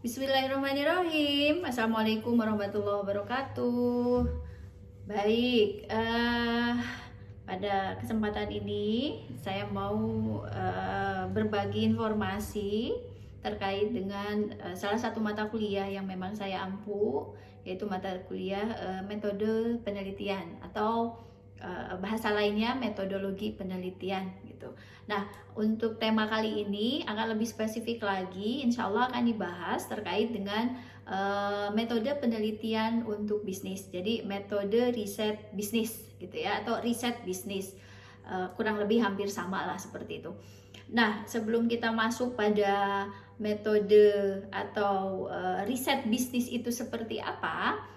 Bismillahirrahmanirrahim. Assalamualaikum warahmatullahi wabarakatuh. Baik, pada kesempatan ini saya mau berbagi informasi terkait dengan salah satu mata kuliah yang memang saya ampu, yaitu mata kuliah metode penelitian atau bahasa lainnya metodologi penelitian gitu. Nah, untuk tema kali ini akan lebih spesifik lagi, insya Allah akan dibahas terkait dengan metode penelitian untuk bisnis. Jadi metode riset bisnis gitu ya, atau riset bisnis. Kurang lebih hampir sama lah seperti itu. Nah, sebelum kita masuk pada metode atau riset bisnis itu seperti apa,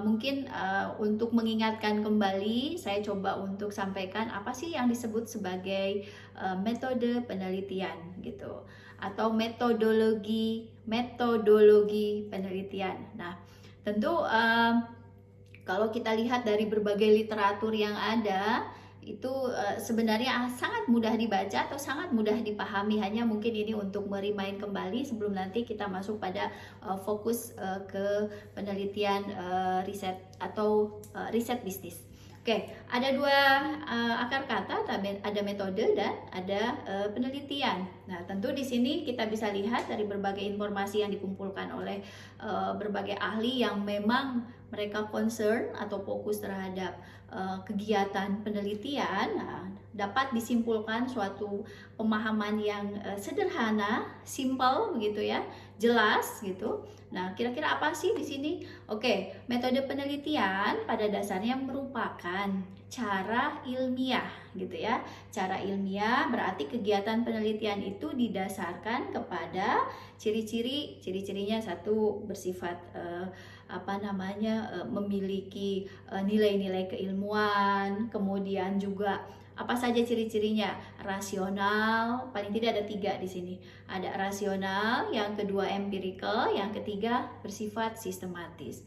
mungkin untuk mengingatkan kembali, saya coba untuk sampaikan apa sih yang disebut sebagai metode penelitian gitu, atau metodologi penelitian. Nah, tentu kalau kita lihat dari berbagai literatur yang ada, itu sebenarnya sangat mudah dibaca atau sangat mudah dipahami. Hanya mungkin ini untuk merimain kembali sebelum nanti kita masuk pada fokus ke penelitian riset atau riset bisnis. Oke, ada dua akar kata, ada metode dan ada penelitian. Nah, tentu di sini kita bisa lihat dari berbagai informasi yang dikumpulkan oleh berbagai ahli yang memang mereka concern atau fokus terhadap kegiatan penelitian. Nah, dapat disimpulkan suatu pemahaman yang sederhana, simple begitu ya, jelas gitu. Nah, kira-kira apa sih di sini? Oke, metode penelitian pada dasarnya merupakan cara ilmiah gitu ya. Cara ilmiah berarti kegiatan penelitian itu didasarkan kepada ciri-cirinya satu bersifat memiliki nilai-nilai keilmuan, kemudian juga apa saja ciri-cirinya? Rasional, paling tidak ada 3 di sini. Ada rasional, yang kedua empirical, yang ketiga bersifat sistematis.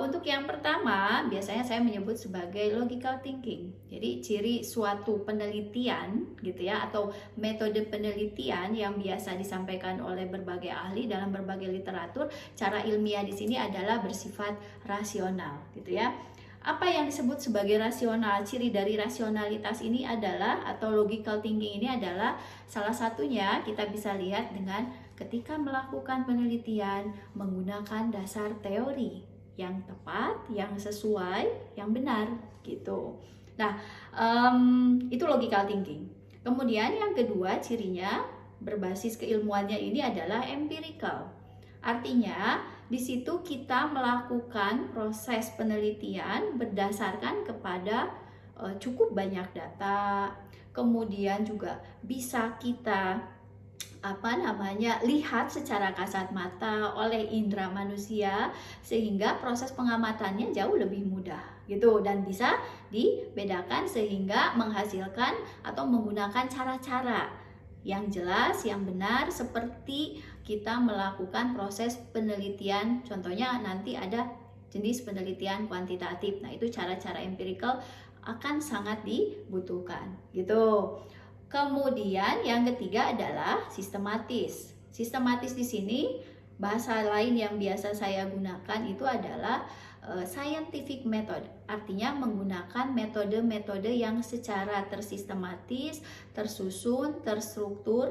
Untuk yang pertama, biasanya saya menyebut sebagai logical thinking. Jadi ciri suatu penelitian gitu ya, atau metode penelitian yang biasa disampaikan oleh berbagai ahli dalam berbagai literatur, cara ilmiah di sini adalah bersifat rasional gitu ya. Apa yang disebut sebagai rasional? Ciri dari rasionalitas ini adalah, atau logical thinking ini adalah, salah satunya kita bisa lihat dengan ketika melakukan penelitian menggunakan dasar teori yang tepat, yang sesuai, yang benar gitu. Nah, itu logical thinking. Kemudian yang kedua cirinya berbasis keilmuannya ini adalah empirical. Artinya di situ kita melakukan proses penelitian berdasarkan kepada cukup banyak data, kemudian juga bisa kita lihat secara kasat mata oleh indera manusia, sehingga proses pengamatannya jauh lebih mudah gitu, dan bisa dibedakan sehingga menghasilkan atau menggunakan cara-cara yang jelas, yang benar, seperti kita melakukan proses penelitian. Contohnya nanti ada jenis penelitian kuantitatif. Nah, itu cara-cara empirical akan sangat dibutuhkan gitu. Kemudian yang ketiga adalah sistematis. Sistematis di sini bahasa lain yang biasa saya gunakan itu adalah scientific method. Artinya menggunakan metode-metode yang secara tersistematis, tersusun, terstruktur,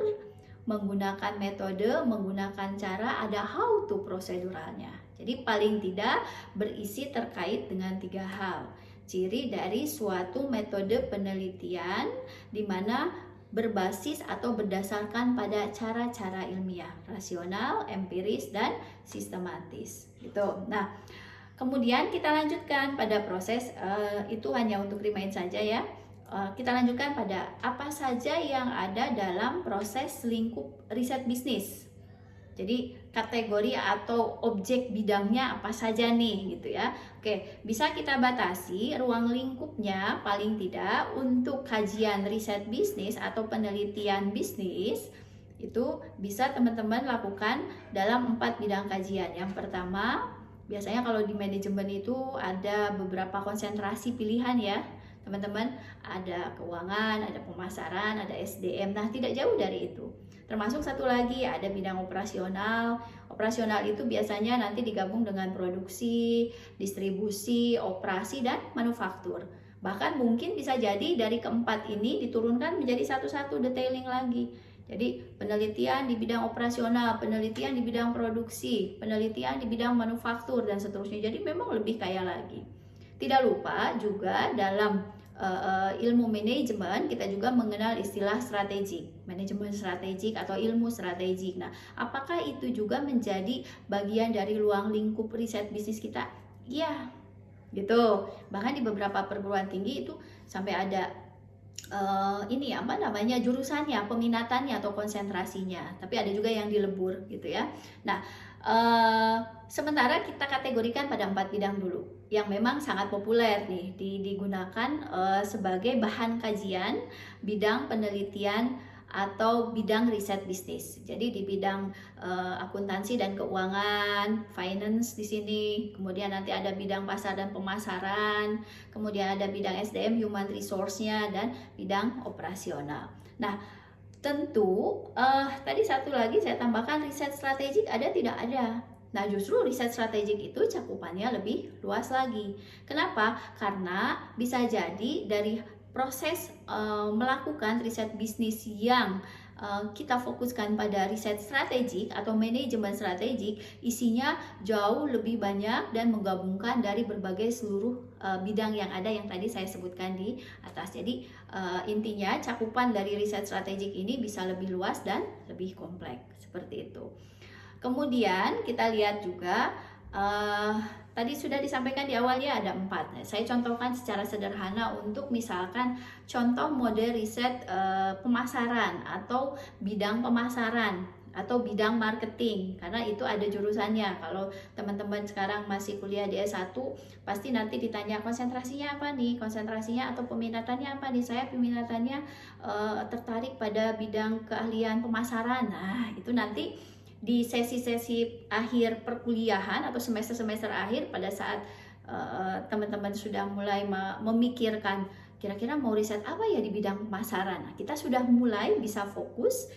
menggunakan metode, menggunakan cara, ada how to proseduralnya. Jadi paling tidak berisi terkait dengan 3 hal. Ciri dari suatu metode penelitian di mana berbasis atau berdasarkan pada cara-cara ilmiah, rasional, empiris, dan sistematis gitu. Nah, kemudian kita lanjutkan pada proses, itu hanya untuk remind saja ya. Kita lanjutkan pada apa saja yang ada dalam proses lingkup riset bisnis. Jadi kategori atau objek bidangnya apa saja nih gitu ya. Oke, bisa kita batasi ruang lingkupnya paling tidak untuk kajian riset bisnis atau penelitian bisnis. Itu bisa teman-teman lakukan dalam 4 bidang kajian. Yang pertama, biasanya kalau di manajemen itu ada beberapa konsentrasi pilihan ya teman-teman, ada keuangan, ada pemasaran, ada SDM. Nah, tidak jauh dari itu. Termasuk satu lagi ada bidang operasional. Operasional itu biasanya nanti digabung dengan produksi, distribusi, operasi, dan manufaktur. Bahkan mungkin bisa jadi dari keempat ini diturunkan menjadi satu-satu detailing lagi. Jadi penelitian di bidang operasional, penelitian di bidang produksi, penelitian di bidang manufaktur, dan seterusnya. Jadi memang lebih kaya lagi. Tidak lupa juga dalam ilmu manajemen kita juga mengenal istilah strategik, manajemen strategik atau ilmu strategik. Nah, apakah itu juga menjadi bagian dari ruang lingkup riset bisnis kita? Iya, gitu. Bahkan di beberapa perguruan tinggi itu sampai ada ini apa namanya jurusannya, peminatannya atau konsentrasinya. Tapi ada juga yang dilebur gitu ya. Nah, sementara kita kategorikan pada 4 bidang dulu yang memang sangat populer nih digunakan sebagai bahan kajian bidang penelitian atau bidang riset bisnis. Jadi di bidang akuntansi dan keuangan, finance di sini, kemudian nanti ada bidang pasar dan pemasaran, kemudian ada bidang SDM, human resource-nya, dan bidang operasional. Nah, tentu tadi satu lagi saya tambahkan, riset strategik ada tidak ada. Nah, justru riset strategik itu cakupannya lebih luas lagi. Kenapa? Karena bisa jadi dari proses melakukan riset bisnis yang kita fokuskan pada riset strategik atau manajemen strategik, isinya jauh lebih banyak dan menggabungkan dari berbagai seluruh bidang yang ada yang tadi saya sebutkan di atas. Jadi intinya cakupan dari riset strategik ini bisa lebih luas dan lebih kompleks seperti itu. Kemudian kita lihat juga tadi sudah disampaikan di awalnya ada 4. Nah, saya contohkan secara sederhana untuk misalkan contoh mode riset pemasaran atau bidang pemasaran atau bidang marketing, karena itu ada jurusannya. Kalau teman-teman sekarang masih kuliah di S1 pasti nanti ditanya konsentrasinya apa nih, konsentrasinya atau peminatannya apa nih. Saya peminatannya tertarik pada bidang keahlian pemasaran. Nah, itu nanti di sesi-sesi akhir perkuliahan atau semester-semester akhir pada saat teman-teman sudah mulai memikirkan kira-kira mau riset apa ya di bidang pemasaran. Nah, kita sudah mulai bisa fokus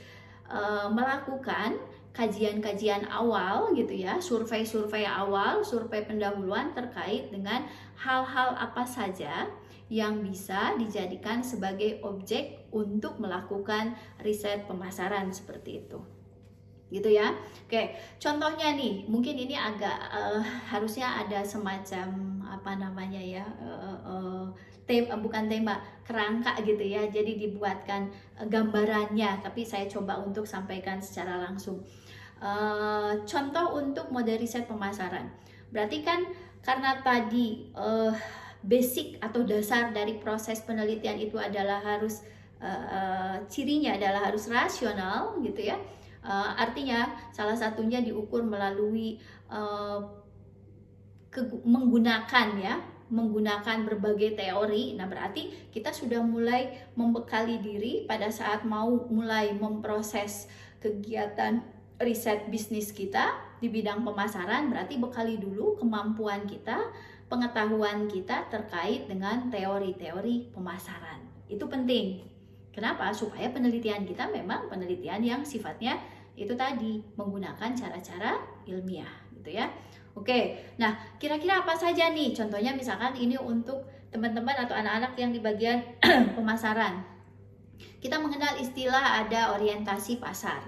melakukan kajian-kajian awal gitu ya, survei-survei awal, survei pendahuluan terkait dengan hal-hal apa saja yang bisa dijadikan sebagai objek untuk melakukan riset pemasaran seperti itu. Gitu ya. Oke, contohnya nih, mungkin ini agak harusnya ada semacam apa namanya ya, bukan tema, kerangka gitu ya. Jadi dibuatkan gambarannya, tapi saya coba untuk sampaikan secara langsung. Contoh untuk mode riset pemasaran. Berarti kan karena tadi basic atau dasar dari proses penelitian itu adalah harus cirinya adalah harus rasional gitu ya. Artinya salah satunya diukur melalui menggunakan berbagai teori. Nah, berarti kita sudah mulai membekali diri pada saat mau mulai memproses kegiatan riset bisnis kita di bidang pemasaran. Berarti bekali dulu kemampuan kita, pengetahuan kita terkait dengan teori-teori pemasaran. Itu penting. Kenapa? Supaya penelitian kita memang penelitian yang sifatnya itu tadi menggunakan cara-cara ilmiah gitu ya. Oke, nah kira-kira apa saja nih? Contohnya misalkan ini untuk teman-teman atau anak-anak yang di bagian pemasaran. Kita mengenal istilah ada orientasi pasar,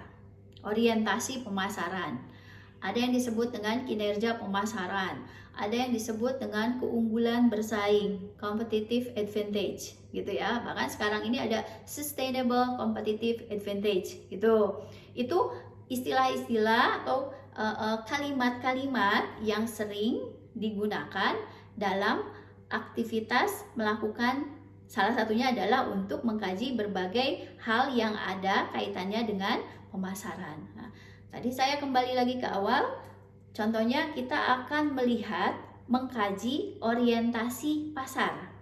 orientasi pemasaran. Ada yang disebut dengan kinerja pemasaran, ada yang disebut dengan keunggulan bersaing, competitive advantage gitu ya. Bahkan sekarang ini ada sustainable competitive advantage gitu. Itu istilah-istilah atau kalimat-kalimat yang sering digunakan dalam aktivitas melakukan, salah satunya adalah untuk mengkaji berbagai hal yang ada kaitannya dengan pemasaran. Nah, tadi saya kembali lagi ke awal. Contohnya kita akan melihat, mengkaji orientasi pasar.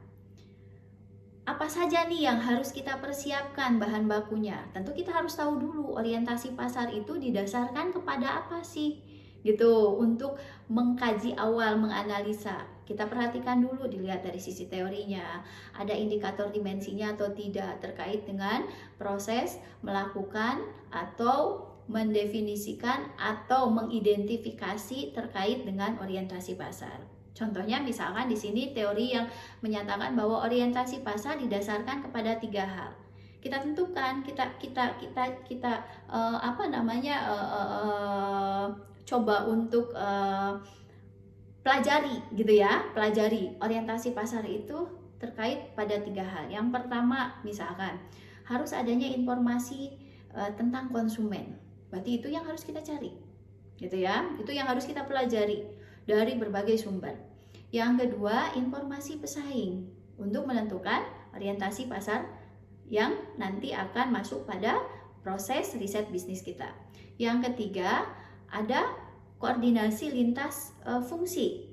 Apa saja nih yang harus kita persiapkan bahan bakunya? Tentu kita harus tahu dulu orientasi pasar itu didasarkan kepada apa sih? Gitu, untuk mengkaji awal, menganalisa. Kita perhatikan dulu, dilihat dari sisi teorinya, ada indikator dimensinya atau tidak terkait dengan proses melakukan atau mendefinisikan atau mengidentifikasi terkait dengan orientasi pasar. Contohnya misalkan di sini teori yang menyatakan bahwa orientasi pasar didasarkan kepada 3 hal. Kita tentukan, kita coba untuk pelajari gitu ya, pelajari orientasi pasar itu terkait pada 3 hal. Yang pertama misalkan harus adanya informasi tentang konsumen. Berarti itu yang harus kita cari, gitu ya. Itu yang harus kita pelajari dari berbagai sumber. Yang kedua, informasi pesaing untuk menentukan orientasi pasar yang nanti akan masuk pada proses riset bisnis kita. Yang ketiga, ada koordinasi lintas fungsi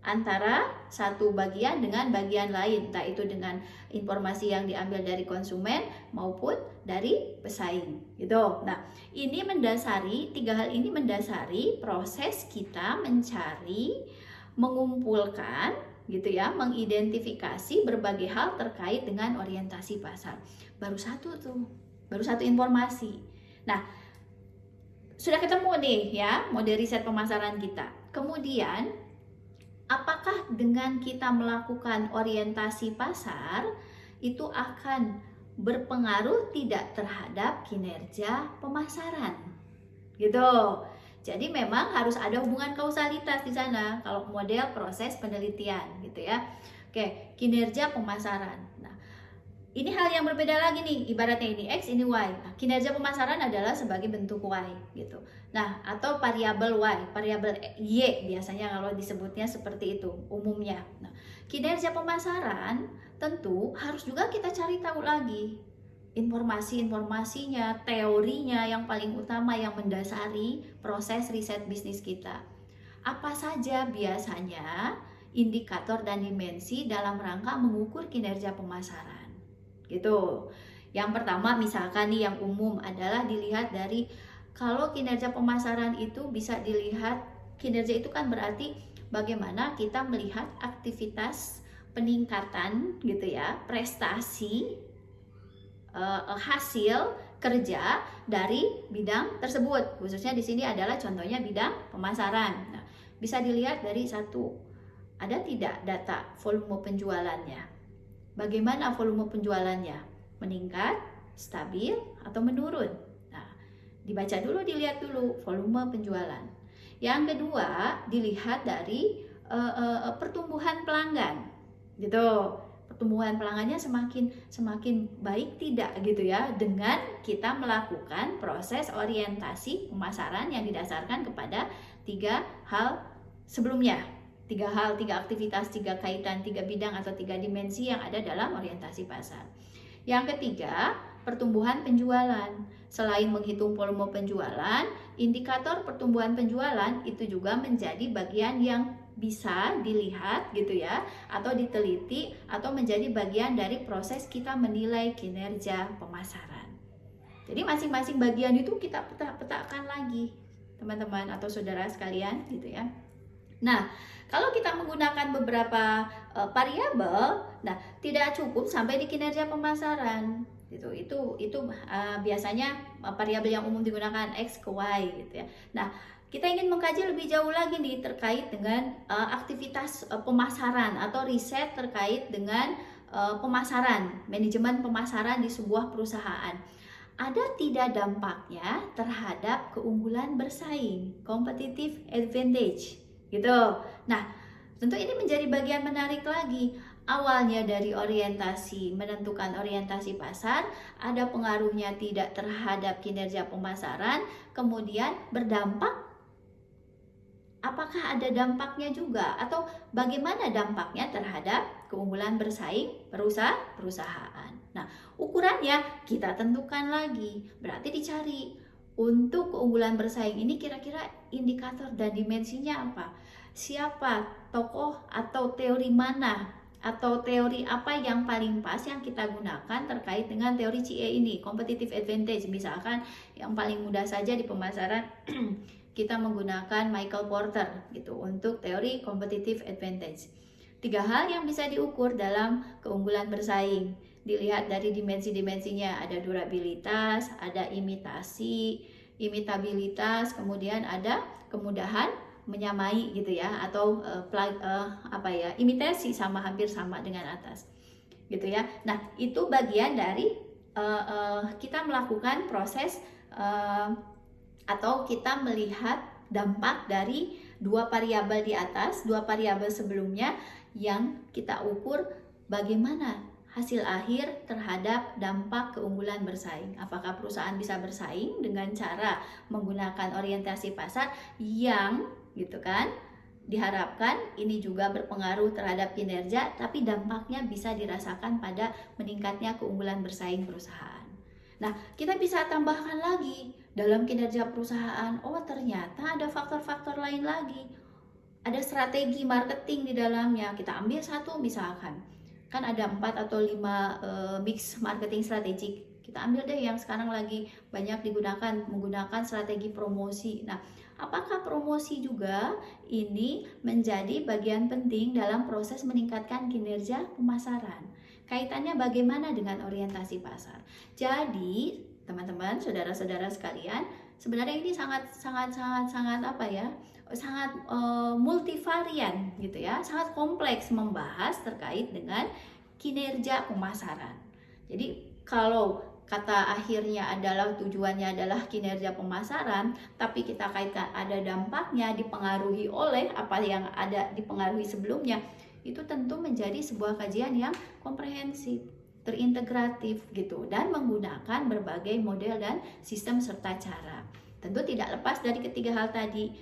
antara satu bagian dengan bagian lain, entah itu dengan informasi yang diambil dari konsumen maupun dari pesaing gitu. Nah, ini mendasari, 3 hal ini mendasari proses kita mencari, mengumpulkan gitu ya, mengidentifikasi berbagai hal terkait dengan orientasi pasar. Baru satu informasi. Nah, sudah ketemu nih ya mode riset pemasaran kita. Kemudian apakah dengan kita melakukan orientasi pasar itu akan berpengaruh tidak terhadap kinerja pemasaran? Gitu. Jadi memang harus ada hubungan kausalitas di sana kalau model proses penelitian gitu ya. Oke, kinerja pemasaran. Nah, ini hal yang berbeda lagi nih, ibaratnya ini X, ini Y. Nah, kinerja pemasaran adalah sebagai bentuk Y gitu. Nah, atau variabel Y, variabel Y biasanya kalau disebutnya seperti itu umumnya. Nah, kinerja pemasaran tentu harus juga kita cari tahu lagi informasi-informasinya, teorinya yang paling utama yang mendasari proses riset bisnis kita. Apa saja biasanya indikator dan dimensi dalam rangka mengukur kinerja pemasaran? Gitu. Yang pertama misalkan nih yang umum adalah dilihat dari, kalau kinerja pemasaran itu bisa dilihat, kinerja itu kan berarti bagaimana kita melihat aktivitas peningkatan gitu ya, prestasi, hasil kerja dari bidang tersebut. Khususnya di sini adalah contohnya bidang pemasaran. Nah, bisa dilihat dari satu, ada tidak data volume penjualannya? Bagaimana volume penjualannya? Meningkat, stabil, atau menurun? Nah, dibaca dulu, dilihat dulu volume penjualan. Yang kedua, dilihat dari pertumbuhan pelanggan, gitu. Pertumbuhan pelanggannya semakin baik tidak gitu ya, dengan kita melakukan proses orientasi pemasaran yang didasarkan kepada 3 hal sebelumnya. 3 hal, 3 aktivitas, 3 kaitan, 3 bidang atau 3 dimensi yang ada dalam orientasi pasar. Yang ketiga, pertumbuhan penjualan. Selain menghitung volume penjualan, indikator pertumbuhan penjualan itu juga menjadi bagian yang bisa dilihat gitu ya, atau diteliti, atau menjadi bagian dari proses kita menilai kinerja pemasaran. Jadi masing-masing bagian itu kita petakan lagi teman-teman atau saudara sekalian gitu ya. Nah, kalau kita menggunakan beberapa variabel, nah tidak cukup sampai di kinerja pemasaran gitu. Itu biasanya variabel yang umum digunakan X ke Y gitu ya. Nah, kita ingin mengkaji lebih jauh lagi nih terkait dengan aktivitas pemasaran atau riset terkait dengan pemasaran, manajemen pemasaran di sebuah perusahaan. Ada tidak dampaknya terhadap keunggulan bersaing, competitive advantage, gitu. Nah, tentu ini menjadi bagian menarik lagi. Awalnya dari orientasi, menentukan orientasi pasar, ada pengaruhnya tidak terhadap kinerja pemasaran, kemudian berdampak. Apakah ada dampaknya juga atau bagaimana dampaknya terhadap keunggulan bersaing perusahaan? Nah, ukurannya kita tentukan lagi. Berarti dicari untuk keunggulan bersaing ini kira-kira indikator dan dimensinya apa? Siapa tokoh atau teori mana atau teori apa yang paling pas yang kita gunakan terkait dengan teori CA ini, competitive advantage. Misalkan yang paling mudah saja di pemasaran kita menggunakan Michael Porter gitu untuk teori competitive advantage. 3 hal yang bisa diukur dalam keunggulan bersaing. Dilihat dari dimensi-dimensinya, ada durabilitas, ada imitasi, imitabilitas, kemudian ada kemudahan menyamai gitu ya, atau imitasi sama, hampir sama dengan atas gitu ya. Nah, itu bagian dari kita melakukan proses atau kita melihat dampak dari dua variabel di atas, dua variabel sebelumnya, yang kita ukur bagaimana hasil akhir terhadap dampak keunggulan bersaing. Apakah perusahaan bisa bersaing dengan cara menggunakan orientasi pasar yang gitu kan, diharapkan ini juga berpengaruh terhadap kinerja, tapi dampaknya bisa dirasakan pada meningkatnya keunggulan bersaing perusahaan. Nah, kita bisa tambahkan lagi dalam kinerja perusahaan, oh ternyata ada faktor-faktor lain lagi. Ada strategi marketing di dalamnya. Kita ambil satu misalkan, kan ada 4 atau 5 mix marketing strategik. Kita ambil deh yang sekarang lagi banyak digunakan, menggunakan strategi promosi. Nah, apakah promosi juga ini menjadi bagian penting dalam proses meningkatkan kinerja pemasaran? Kaitannya bagaimana dengan orientasi pasar? Jadi, teman-teman, saudara-saudara sekalian, sebenarnya ini sangat multivarian gitu ya, sangat kompleks membahas terkait dengan kinerja pemasaran. Jadi kalau kata akhirnya adalah tujuannya adalah kinerja pemasaran, tapi kita kaitkan ada dampaknya dipengaruhi oleh apa yang ada dipengaruhi sebelumnya, itu tentu menjadi sebuah kajian yang komprehensif, terintegratif gitu, dan menggunakan berbagai model dan sistem serta cara. Tentu tidak lepas dari ketiga hal tadi,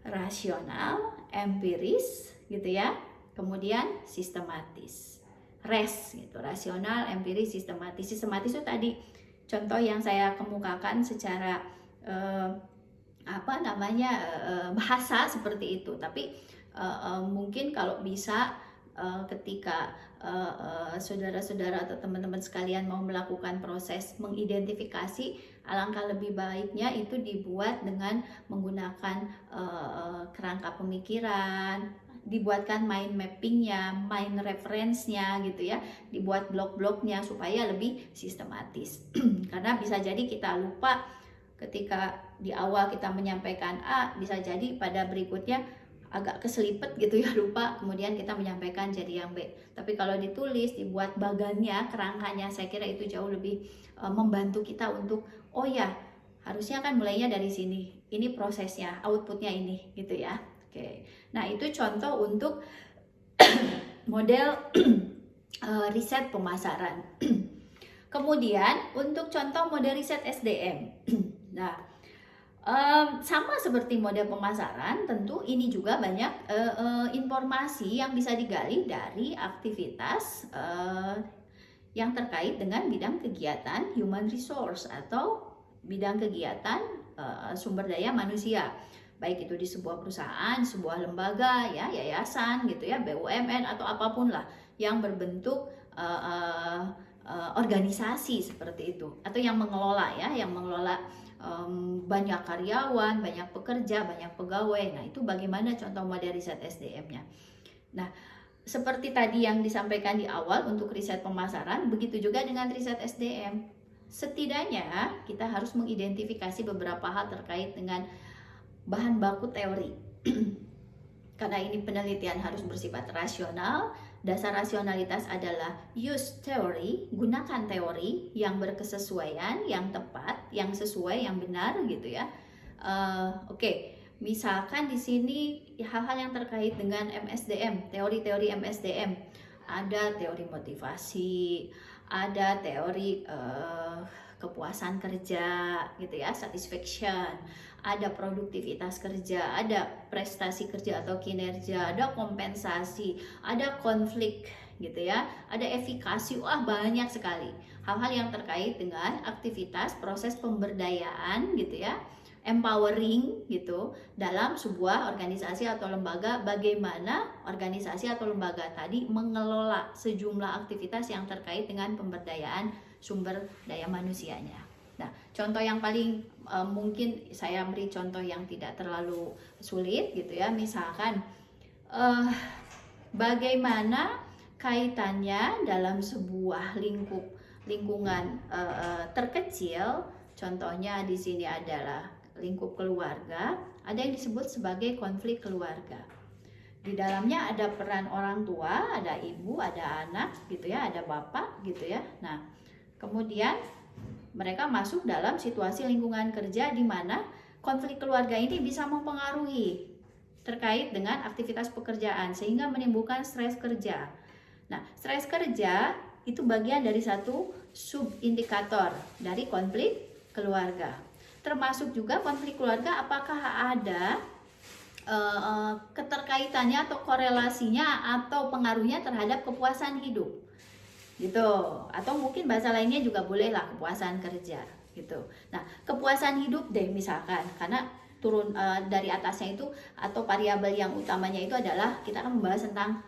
rasional, empiris gitu ya, kemudian sistematis. RES gitu, rasional, empiris, sistematis. Sistematis itu tadi contoh yang saya kemukakan secara bahasa seperti itu, tapi mungkin kalau bisa ketika saudara-saudara atau teman-teman sekalian mau melakukan proses mengidentifikasi, alangkah lebih baiknya itu dibuat dengan menggunakan kerangka pemikiran, dibuatkan mind mappingnya, mind reference-nya gitu ya, dibuat blok-bloknya supaya lebih sistematis. Karena bisa jadi kita lupa ketika di awal kita menyampaikan A, bisa jadi pada berikutnya agak keselipet gitu ya, lupa, kemudian kita menyampaikan jadi yang B. Tapi kalau ditulis, dibuat bagannya, kerangkanya, saya kira itu jauh lebih membantu kita untuk, oh ya, harusnya kan mulainya dari sini, ini prosesnya, outputnya ini gitu ya. Oke, nah itu contoh untuk model riset pemasaran. Kemudian untuk contoh model riset SDM. Nah, sama seperti model pemasaran, tentu ini juga banyak informasi yang bisa digali dari aktivitas yang terkait dengan bidang kegiatan human resource atau bidang kegiatan sumber daya manusia, baik itu di sebuah perusahaan, sebuah lembaga, ya, yayasan gitu ya, BUMN atau apapun lah yang berbentuk organisasi seperti itu, atau yang mengelola ya, yang mengelola banyak karyawan, banyak pekerja, banyak pegawai. Nah, itu bagaimana contoh model riset SDM-nya. Nah, seperti tadi yang disampaikan di awal untuk riset pemasaran, begitu juga dengan riset SDM. Setidaknya kita harus mengidentifikasi beberapa hal terkait dengan bahan baku teori. Karena ini penelitian harus bersifat rasional, dasar rasionalitas adalah use theory, gunakan teori yang berkesesuaian, yang tepat, yang sesuai, yang benar gitu ya. Oke. Misalkan di sini hal-hal yang terkait dengan MSDM, teori-teori MSDM, ada teori motivasi, ada teori kepuasan kerja gitu ya, satisfaction, ada produktivitas kerja, ada prestasi kerja atau kinerja, ada kompensasi, ada konflik gitu ya, ada efikasi, wah banyak sekali hal-hal yang terkait dengan aktivitas proses pemberdayaan gitu ya, empowering gitu dalam sebuah organisasi atau lembaga, bagaimana organisasi atau lembaga tadi mengelola sejumlah aktivitas yang terkait dengan pemberdayaan sumber daya manusianya. Nah, contoh yang paling mungkin saya beri contoh yang tidak terlalu sulit gitu ya, misalkan bagaimana kaitannya dalam sebuah lingkungan terkecil Contohnya di sini adalah lingkup keluarga, ada yang disebut sebagai konflik keluarga. Di dalamnya ada peran orang tua, ada ibu, ada anak gitu ya, ada bapak gitu ya. Nah, kemudian mereka masuk dalam situasi lingkungan kerja di mana konflik keluarga ini bisa mempengaruhi terkait dengan aktivitas pekerjaan sehingga menimbulkan stres kerja. Nah, stres kerja itu bagian dari satu subindikator dari konflik keluarga. Termasuk juga konflik keluarga apakah ada keterkaitannya atau korelasinya atau pengaruhnya terhadap kepuasan hidup gitu, atau mungkin bahasa lainnya juga bolehlah kepuasan kerja gitu. Nah, kepuasan hidup deh misalkan, karena turun dari atasnya itu atau variabel yang utamanya itu adalah kita akan membahas tentang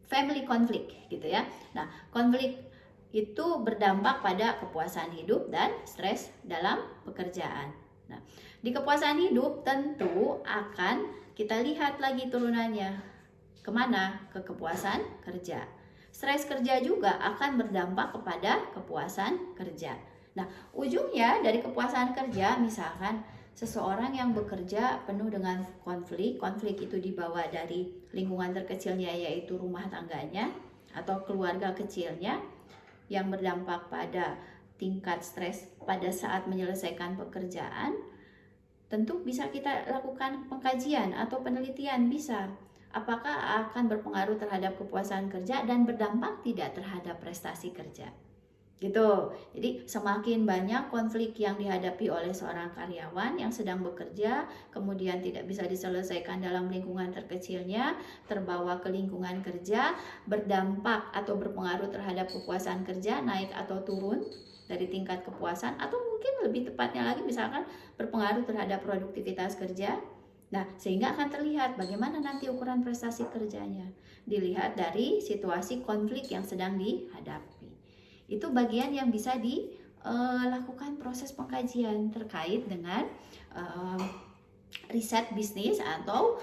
family conflict gitu ya. Nah, konflik itu berdampak pada kepuasan hidup dan stres dalam pekerjaan. Nah, di kepuasan hidup tentu akan kita lihat lagi turunannya kemana? Ke kepuasan kerja. Stres kerja juga akan berdampak kepada kepuasan kerja. Nah, ujungnya dari kepuasan kerja, misalkan seseorang yang bekerja penuh dengan konflik itu dibawa dari lingkungan terkecilnya yaitu rumah tangganya atau keluarga kecilnya yang berdampak pada tingkat stres pada saat menyelesaikan pekerjaan. Tentu bisa kita lakukan pengkajian atau penelitian, bisa. Apakah akan berpengaruh terhadap kepuasan kerja dan berdampak tidak terhadap prestasi kerja. Gitu. Jadi semakin banyak konflik yang dihadapi oleh seorang karyawan yang sedang bekerja, kemudian tidak bisa diselesaikan dalam lingkungan terkecilnya, terbawa ke lingkungan kerja, berdampak atau berpengaruh terhadap kepuasan kerja, naik atau turun dari tingkat kepuasan, atau mungkin lebih tepatnya lagi misalkan berpengaruh terhadap produktivitas kerja. Nah, sehingga akan terlihat bagaimana nanti ukuran prestasi kerjanya. Dilihat dari situasi konflik yang sedang dihadapi. Itu bagian yang bisa dilakukan proses pengkajian terkait dengan riset bisnis atau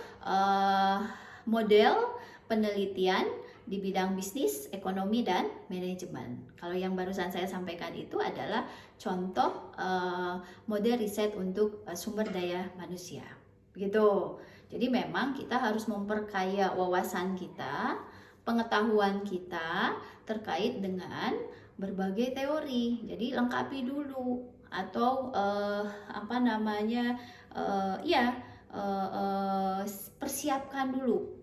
model penelitian di bidang bisnis, ekonomi, dan manajemen. Kalau yang barusan saya sampaikan itu adalah contoh model riset untuk sumber daya manusia. Begitu. Jadi memang kita harus memperkaya wawasan kita, pengetahuan kita terkait dengan berbagai teori. Jadi lengkapi dulu atau persiapkan dulu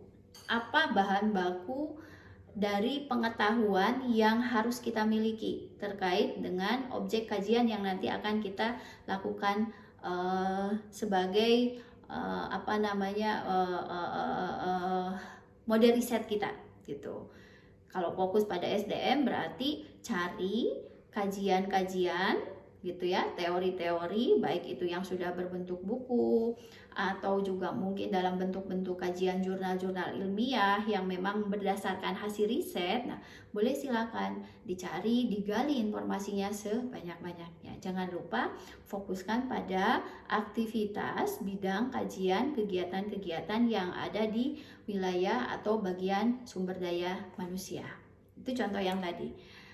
apa bahan baku dari pengetahuan yang harus kita miliki terkait dengan objek kajian yang nanti akan kita lakukan sebagai model riset kita gitu. Kalau fokus pada SDM berarti cari kajian-kajian gitu ya, teori-teori baik itu yang sudah berbentuk buku atau juga mungkin dalam bentuk-bentuk kajian jurnal-jurnal ilmiah yang memang berdasarkan hasil riset. Nah, boleh silakan dicari, digali informasinya sebanyak-banyaknya. Jangan lupa fokuskan pada aktivitas bidang kajian kegiatan-kegiatan yang ada di wilayah atau bagian sumber daya manusia. Itu contoh yang tadi.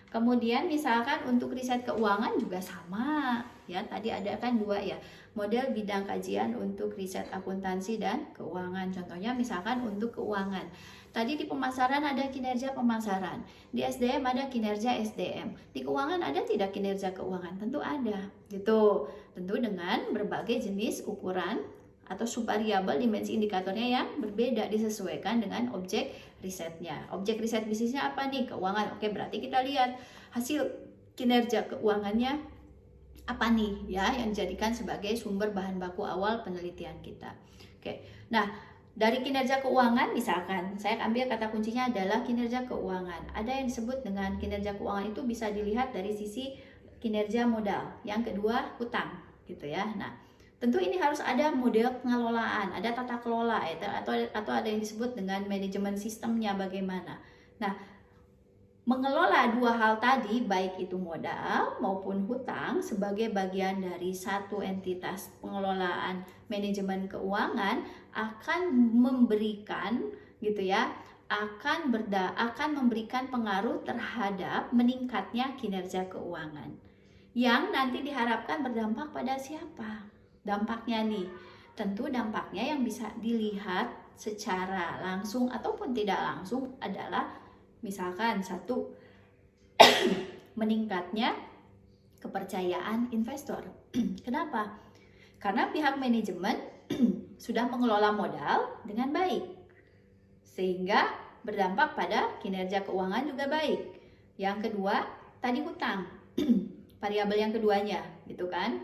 Kemudian misalkan untuk riset keuangan juga sama ya, tadi ada kan dua ya, model bidang kajian untuk riset akuntansi dan keuangan. Contohnya misalkan untuk keuangan, tadi di pemasaran ada kinerja pemasaran, di SDM ada kinerja SDM, di keuangan ada tidak kinerja keuangan? Tentu ada gitu, tentu dengan berbagai jenis ukuran atau subvariabel dimensi indikatornya yang berbeda disesuaikan dengan objek risetnya. Objek riset bisnisnya apa nih? Keuangan. Oke, berarti kita lihat hasil kinerja keuangannya apa nih ya yang dijadikan sebagai sumber bahan baku awal penelitian kita. Oke. Nah, dari kinerja keuangan misalkan saya ambil kata kuncinya adalah kinerja keuangan. Ada yang disebut dengan kinerja keuangan itu bisa dilihat dari sisi kinerja modal. Yang kedua, hutang gitu ya. Nah, tentu ini harus ada model pengelolaan, ada tata kelola atau ada yang disebut dengan manajemen sistemnya bagaimana. Nah, mengelola dua hal tadi, baik itu modal maupun hutang sebagai bagian dari satu entitas pengelolaan manajemen keuangan akan memberikan gitu ya, akan memberikan pengaruh terhadap meningkatnya kinerja keuangan. yang nanti diharapkan berdampak pada siapa? Dampaknya nih, tentu dampaknya yang bisa dilihat secara langsung ataupun tidak langsung adalah misalkan satu, meningkatnya kepercayaan investor. Kenapa? Karena pihak manajemen sudah mengelola modal dengan baik, sehingga berdampak pada kinerja keuangan juga baik. Yang kedua, tadi hutang, variabel yang keduanya, gitu kan?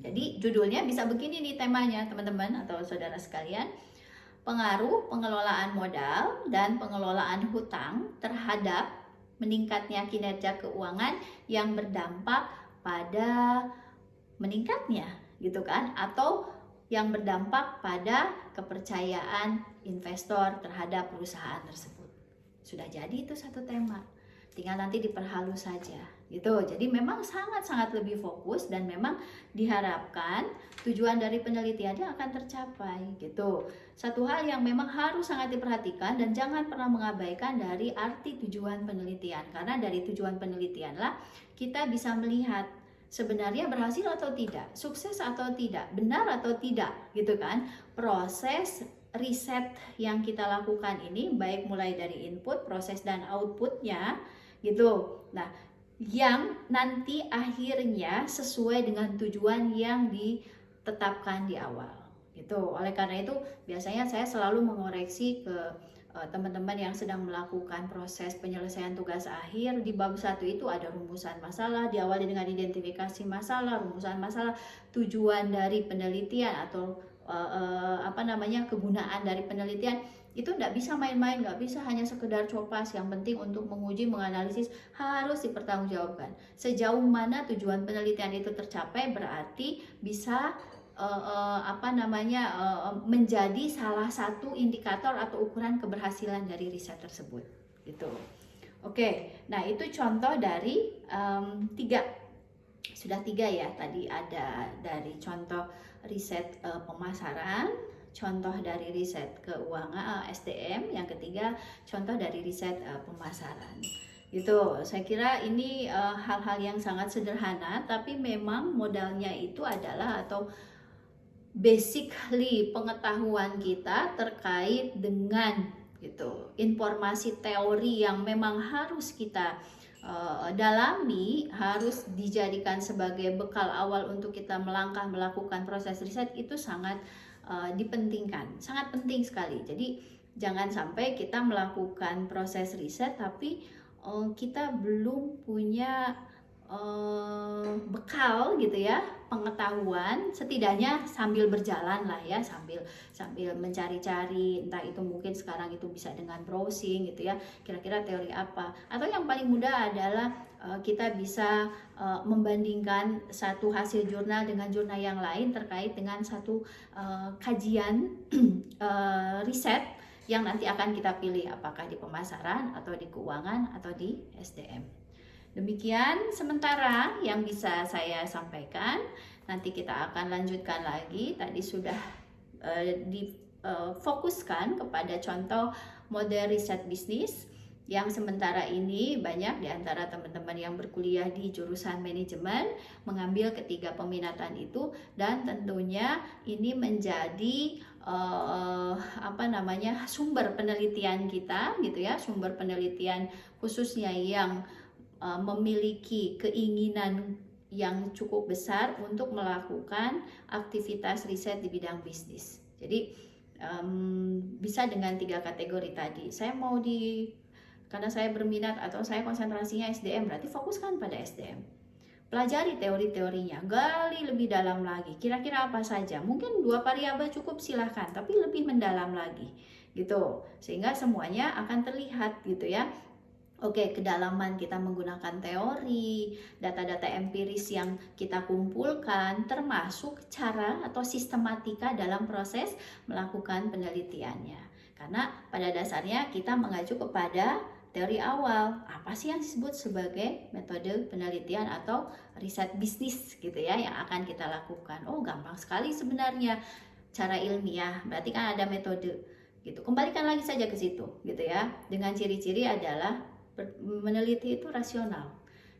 Jadi judulnya bisa begini nih temanya teman-teman atau saudara sekalian, pengaruh pengelolaan modal dan pengelolaan hutang terhadap meningkatnya kinerja keuangan yang berdampak pada meningkatnya, gitu kan, atau yang berdampak pada kepercayaan investor terhadap perusahaan tersebut. Sudah jadi itu satu tema, tinggal nanti diperhalus saja gitu. Jadi memang sangat-sangat lebih fokus dan memang diharapkan tujuan dari penelitiannya akan tercapai gitu. Satu hal yang memang harus sangat diperhatikan dan jangan pernah mengabaikan dari arti tujuan penelitian, karena dari tujuan penelitianlah kita bisa melihat sebenarnya berhasil atau tidak, sukses atau tidak, benar atau tidak, gitu kan. Proses riset yang kita lakukan ini baik mulai dari input, proses dan outputnya, gitu. Nah, yang nanti akhirnya sesuai dengan tujuan yang ditetapkan di awal, gitu. Oleh karena itu, biasanya saya selalu mengoreksi ke teman-teman yang sedang melakukan proses penyelesaian tugas akhir. Di bab 1 itu ada rumusan masalah, diawali dengan identifikasi masalah, rumusan masalah, tujuan dari penelitian atau kegunaan dari penelitian. Itu nggak bisa main-main, nggak bisa hanya sekedar copas. Yang penting untuk menguji, menganalisis harus dipertanggungjawabkan. Sejauh mana tujuan penelitian itu tercapai berarti bisa menjadi salah satu indikator atau ukuran keberhasilan dari riset tersebut, gitu. Oke, nah itu contoh dari sudah tiga ya. Tadi ada dari contoh riset pemasaran, contoh dari riset keuangan SDM, yang ketiga contoh dari riset pemasaran. Gitu, saya kira ini hal-hal yang sangat sederhana, tapi memang modalnya itu adalah atau basically pengetahuan kita terkait dengan gitu informasi teori yang memang harus kita dalami, harus dijadikan sebagai bekal awal untuk kita melangkah melakukan proses riset. Itu sangat dipentingkan, sangat penting sekali. Jadi jangan sampai kita melakukan proses riset tapi kita belum punya bekal gitu ya, pengetahuan, setidaknya sambil berjalan lah ya, sambil mencari-cari, entah itu mungkin sekarang itu bisa dengan browsing gitu ya, kira-kira teori apa, atau yang paling mudah adalah kita bisa membandingkan satu hasil jurnal dengan jurnal yang lain terkait dengan satu kajian riset yang nanti akan kita pilih, apakah di pemasaran atau di keuangan atau di SDM. Demikian sementara yang bisa saya sampaikan. Nanti kita akan lanjutkan lagi. Tadi sudah difokuskan kepada contoh model riset bisnis yang sementara ini banyak di antara teman-teman yang berkuliah di jurusan manajemen mengambil ketiga peminatan itu, dan tentunya ini menjadi sumber penelitian kita gitu ya, sumber penelitian khususnya yang memiliki keinginan yang cukup besar untuk melakukan aktivitas riset di bidang bisnis. Jadi bisa dengan 3 kategori tadi. Karena saya berminat atau saya konsentrasinya SDM, berarti fokuskan pada SDM. Pelajari teori-teorinya, gali lebih dalam lagi. Kira-kira apa saja? Mungkin 2 variabel cukup, silahkan, tapi lebih mendalam lagi, gitu. Sehingga semuanya akan terlihat, gitu ya. Oke, kedalaman kita menggunakan teori, data-data empiris yang kita kumpulkan, termasuk cara atau sistematika dalam proses melakukan penelitiannya. Karena pada dasarnya kita mengacu kepada teori awal, apa sih yang disebut sebagai metode penelitian atau riset bisnis gitu ya, yang akan kita lakukan. Oh, gampang sekali sebenarnya cara ilmiah, berarti kan ada metode gitu. Kembalikan lagi saja ke situ gitu ya, dengan ciri-ciri adalah meneliti itu rasional.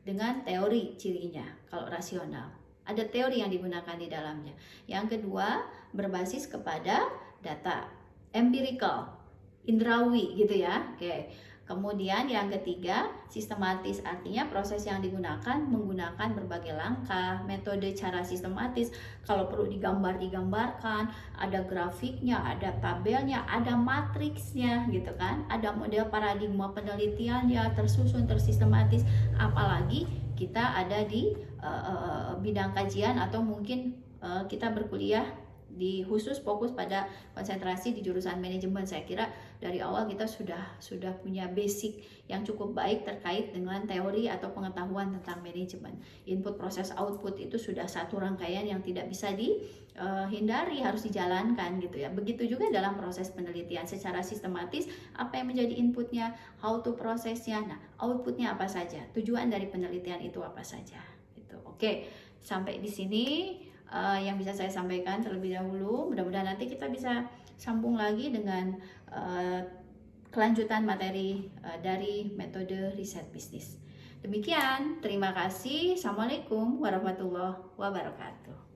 dengan teori cirinya. Kalau rasional, ada teori yang digunakan di dalamnya. Yang kedua, berbasis kepada data, empirical, indrawi gitu ya. Oke. Kemudian yang ketiga, sistematis, artinya proses yang digunakan menggunakan berbagai langkah, metode, cara sistematis. Kalau perlu digambarkan, ada grafiknya, ada tabelnya, ada matriksnya gitu kan, ada model paradigma penelitiannya, tersusun, tersistematis. Apalagi kita ada di bidang kajian atau mungkin kita berkuliah di khusus fokus pada konsentrasi di jurusan manajemen. Saya kira dari awal kita sudah punya basic yang cukup baik terkait dengan teori atau pengetahuan tentang manajemen. Input, proses, output itu sudah satu rangkaian yang tidak bisa dihindari, harus dijalankan gitu ya. Begitu juga dalam proses penelitian secara sistematis, apa yang menjadi inputnya, how to prosesnya, nah outputnya apa saja, tujuan dari penelitian itu apa saja gitu. Oke, sampai di sini yang bisa saya sampaikan terlebih dahulu. Mudah-mudahan nanti kita bisa sambung lagi dengan kelanjutan materi dari metode riset bisnis. Demikian, terima kasih. Assalamualaikum warahmatullahi wabarakatuh.